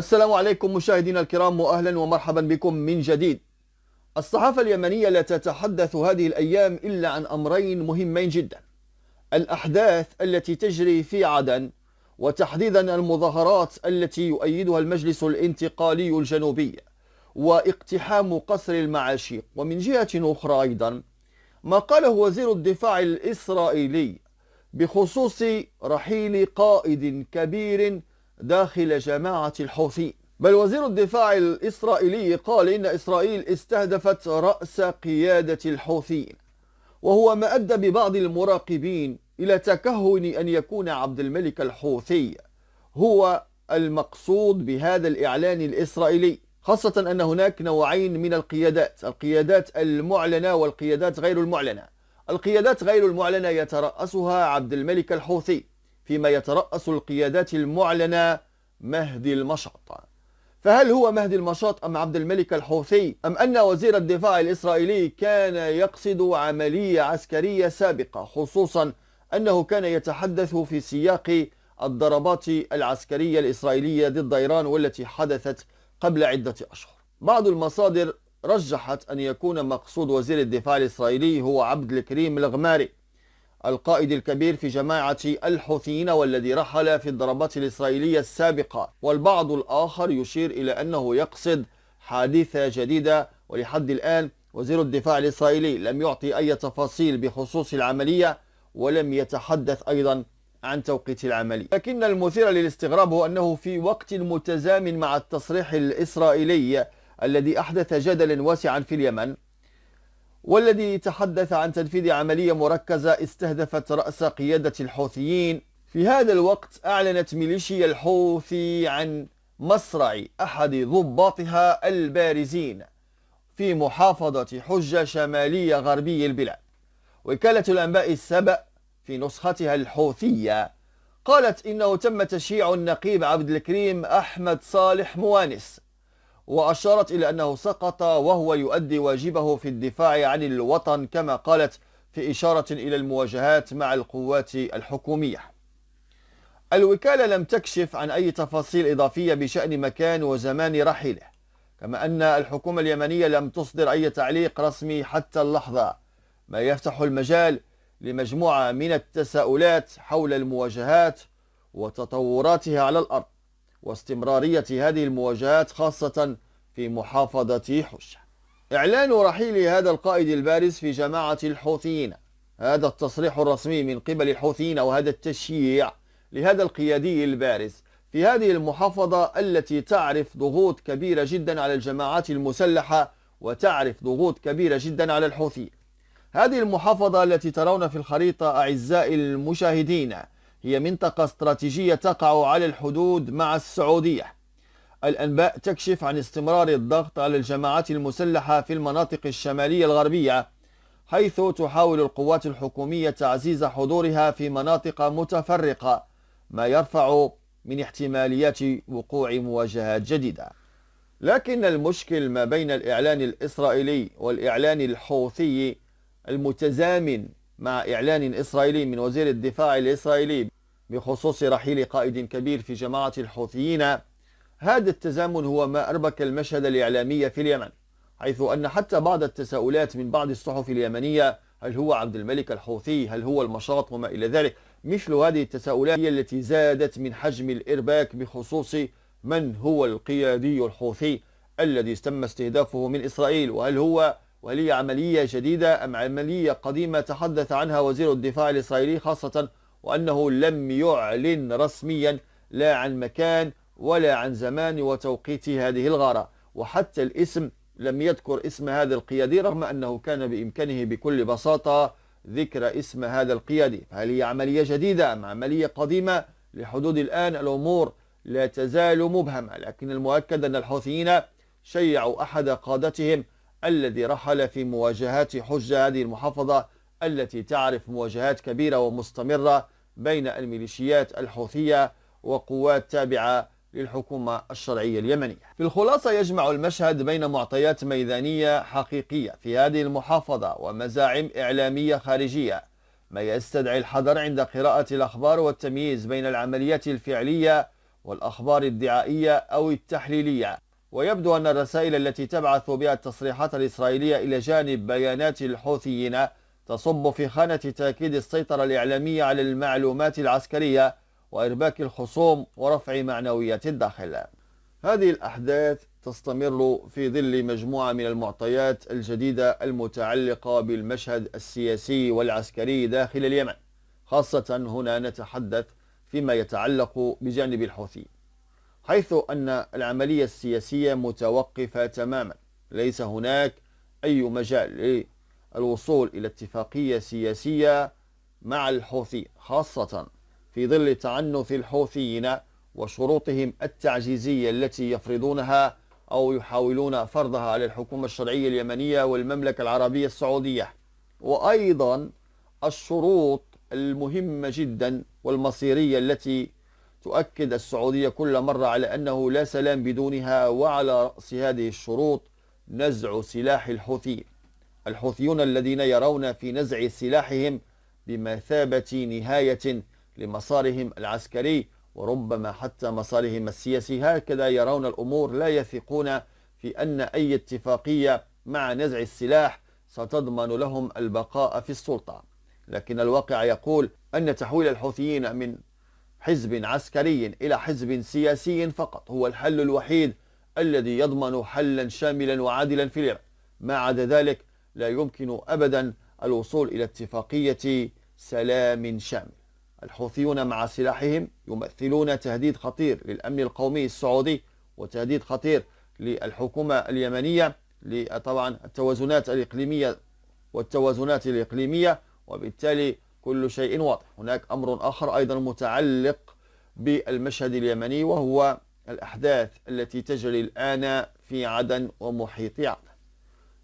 السلام عليكم مشاهدينا الكرام، وأهلا ومرحبا بكم من جديد. الصحافة اليمنية لا تتحدث هذه الأيام إلا عن أمرين مهمين جدا: الأحداث التي تجري في عدن، وتحديدا المظاهرات التي يؤيدها المجلس الانتقالي الجنوبي، واقتحام قصر المعاشيق. ومن جهة أخرى أيضا ما قاله وزير الدفاع الإسرائيلي بخصوص رحيل قائد كبير داخل جماعة الحوثي. بل وزير الدفاع الإسرائيلي قال إن إسرائيل استهدفت رأس قيادة الحوثيين، وهو ما أدى ببعض المراقبين إلى تكهن أن يكون عبد الملك الحوثي هو المقصود بهذا الإعلان الإسرائيلي، خاصة أن هناك نوعين من القيادات المعلنة والقيادات غير المعلنة. القيادات غير المعلنة يترأسها عبد الملك الحوثي، فيما يترأس القيادات المعلنة مهدي المشاط. فهل هو مهدي المشاط أم عبد الملك الحوثي، أم أن وزير الدفاع الإسرائيلي كان يقصد عملية عسكرية سابقة، خصوصا أنه كان يتحدث في سياق الضربات العسكرية الإسرائيلية ضد إيران والتي حدثت قبل عدة أشهر؟ بعض المصادر رجحت أن يكون مقصود وزير الدفاع الإسرائيلي هو عبد الكريم الغماري، القائد الكبير في جماعة الحوثيين والذي رحل في الضربات الإسرائيلية السابقة. والبعض الآخر يشير إلى أنه يقصد حادثة جديدة، ولحد الآن وزير الدفاع الإسرائيلي لم يعطي أي تفاصيل بخصوص العملية، ولم يتحدث أيضا عن توقيت العملية. لكن المثير للاستغراب هو أنه في وقت متزامن مع التصريح الإسرائيلي الذي أحدث جدلا واسعا في اليمن، والذي تحدث عن تنفيذ عملية مركزة استهدفت رأس قيادة الحوثيين، في هذا الوقت أعلنت ميليشيا الحوثي عن مصرع أحد ضباطها البارزين في محافظة حجة شمالية غربي البلاد. وكالة الأنباء السبأ في نسختها الحوثية قالت إنه تم تشييع النقيب عبد الكريم أحمد صالح موانس، وأشارت إلى أنه سقط وهو يؤدي واجبه في الدفاع عن الوطن، كما قالت في إشارة إلى المواجهات مع القوات الحكومية. الوكالة لم تكشف عن أي تفاصيل إضافية بشأن مكان وزمان رحيله، كما أن الحكومة اليمنية لم تصدر أي تعليق رسمي حتى اللحظة، ما يفتح المجال لمجموعة من التساؤلات حول المواجهات وتطوراتها على الأرض، واستمرارية هذه المواجهات خاصة في محافظة حجة. إعلان رحيل هذا القائد البارز في جماعة الحوثيين، هذا التصريح الرسمي من قبل الحوثيين وهذا التشييع لهذا القيادي البارز في هذه المحافظة التي تعرف ضغوط كبيرة جدا على الجماعات المسلحة وتعرف ضغوط كبيرة جدا على الحوثيين. هذه المحافظة التي ترون في الخريطة أعزائي المشاهدين هي منطقة استراتيجية تقع على الحدود مع السعودية. الأنباء تكشف عن استمرار الضغط على الجماعات المسلحة في المناطق الشمالية الغربية، حيث تحاول القوات الحكومية تعزيز حضورها في مناطق متفرقة، ما يرفع من احتماليات وقوع مواجهات جديدة. لكن المشكل ما بين الإعلان الإسرائيلي والإعلان الحوثي المتزامن مع إعلان إسرائيلي من وزير الدفاع الإسرائيلي بخصوص رحيل قائد كبير في جماعة الحوثيين، هذا التزامن هو ما أربك المشهد الإعلامي في اليمن، حيث أن حتى بعض التساؤلات من بعض الصحف اليمنية: هل هو عبد الملك الحوثي؟ هل هو المشاط؟ وما إلى ذلك. مثل هذه التساؤلات هي التي زادت من حجم الإرباك بخصوص من هو القيادي الحوثي الذي تم استهدافه من إسرائيل، وهل هي عملية جديدة أم عملية قديمة تحدث عنها وزير الدفاع الإسرائيلي، خاصة وأنه لم يعلن رسميا لا عن مكان ولا عن زمان وتوقيت هذه الغارة، وحتى الاسم لم يذكر اسم هذا القيادي، رغم أنه كان بإمكانه بكل بساطة ذكر اسم هذا القيادي. هل هي عملية جديدة أم عملية قديمة؟ لحدود الآن الأمور لا تزال مبهمة، لكن المؤكد أن الحوثيين شيعوا أحد قادتهم الذي رحل في مواجهات حجة، هذه المحافظة التي تعرف مواجهات كبيرة ومستمرة بين الميليشيات الحوثية وقوات تابعة للحكومة الشرعية اليمنية. في الخلاصة يجمع المشهد بين معطيات ميدانية حقيقية في هذه المحافظة ومزاعم إعلامية خارجية، ما يستدعي الحذر عند قراءة الأخبار والتمييز بين العمليات الفعلية والأخبار الدعائية أو التحليلية. ويبدو أن الرسائل التي تبعث بها التصريحات الإسرائيلية إلى جانب بيانات الحوثيين تصب في خانة تأكيد السيطرة الإعلامية على المعلومات العسكرية وإرباك الخصوم ورفع معنويات الداخل. هذه الأحداث تستمر في ظل مجموعة من المعطيات الجديدة المتعلقة بالمشهد السياسي والعسكري داخل اليمن، خاصة هنا نتحدث فيما يتعلق بجانب الحوثي، حيث أن العملية السياسية متوقفة تماما. ليس هناك أي مجال للوصول إلى اتفاقية سياسية مع الحوثي، خاصة في ظل تعنت الحوثيين وشروطهم التعجيزية التي يفرضونها أو يحاولون فرضها على الحكومة الشرعية اليمنية والمملكة العربية السعودية. وأيضا الشروط المهمة جدا والمصيرية التي تؤكد السعودية كل مرة على أنه لا سلام بدونها، وعلى رأس هذه الشروط نزع سلاح الحوثي. الحوثيون الذين يرون في نزع سلاحهم بمثابة نهاية لمسارهم العسكري وربما حتى مسارهم السياسي، هكذا يرون الأمور، لا يثقون في أن أي اتفاقية مع نزع السلاح ستضمن لهم البقاء في السلطة. لكن الواقع يقول أن تحويل الحوثيين من حزب عسكري إلى حزب سياسي فقط هو الحل الوحيد الذي يضمن حلا شاملا وعادلا في اليمن. ما عدا ذلك لا يمكن أبدا الوصول إلى اتفاقية سلام شامل. الحوثيون مع سلاحهم يمثلون تهديد خطير للأمن القومي السعودي وتهديد خطير للحكومة اليمنية، طبعا التوازنات الإقليمية وبالتالي كل شيء واضح. هناك أمر آخر أيضا متعلق بالمشهد اليمني، وهو الأحداث التي تجري الآن في عدن ومحيط عدن.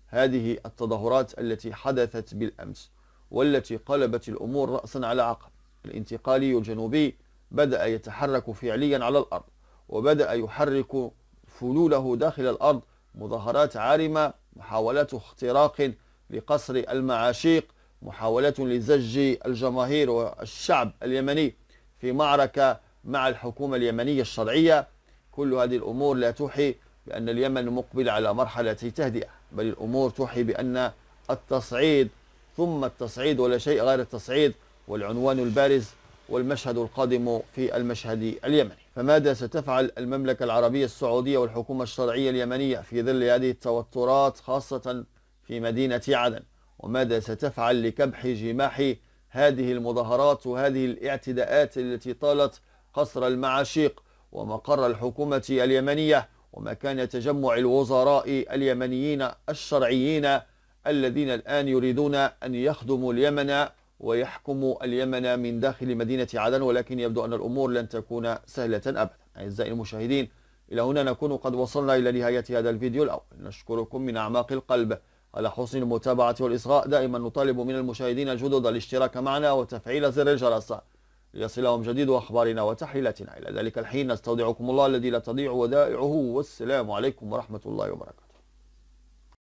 هذه التظاهرات التي حدثت بالأمس والتي قلبت الأمور رأسا على عقب. الانتقالي الجنوبي بدأ يتحرك فعليا على الأرض، وبدأ يحرك فلوله داخل الأرض، مظاهرات عارمة، محاولات اختراق لقصر المعاشيق، محاولات لزج الجماهير والشعب اليمني في معركة مع الحكومة اليمنية الشرعية. كل هذه الأمور لا توحي بأن اليمن مقبل على مرحلة تهدئة، بل الأمور توحي بأن التصعيد ثم التصعيد ولا شيء غير التصعيد، والعنوان البارز والمشهد القادم في المشهد اليمني. فماذا ستفعل المملكة العربية السعودية والحكومة الشرعية اليمنية في ظل هذه التوترات خاصة في مدينة عدن؟ وماذا ستفعل لكبح جماح هذه المظاهرات وهذه الاعتداءات التي طالت قصر المعاشيق ومقر الحكومة اليمنية ومكان تجمع الوزراء اليمنيين الشرعيين الذين الآن يريدون أن يخدموا اليمن ويحكموا اليمن من داخل مدينة عدن؟ ولكن يبدو أن الأمور لن تكون سهلة أبدا. أعزائي المشاهدين، إلى هنا نكون قد وصلنا إلى نهاية هذا الفيديو الأول. نشكركم من أعماق القلب على حسن المتابعة والإصغاء. دائما نطالب من المشاهدين الجدد الاشتراك معنا وتفعيل زر الجرس ليصلهم جديد أخبارنا وتحليلاتنا. إلى ذلك الحين نستودعكم الله الذي لا تضيع ودائعه، والسلام عليكم ورحمة الله وبركاته.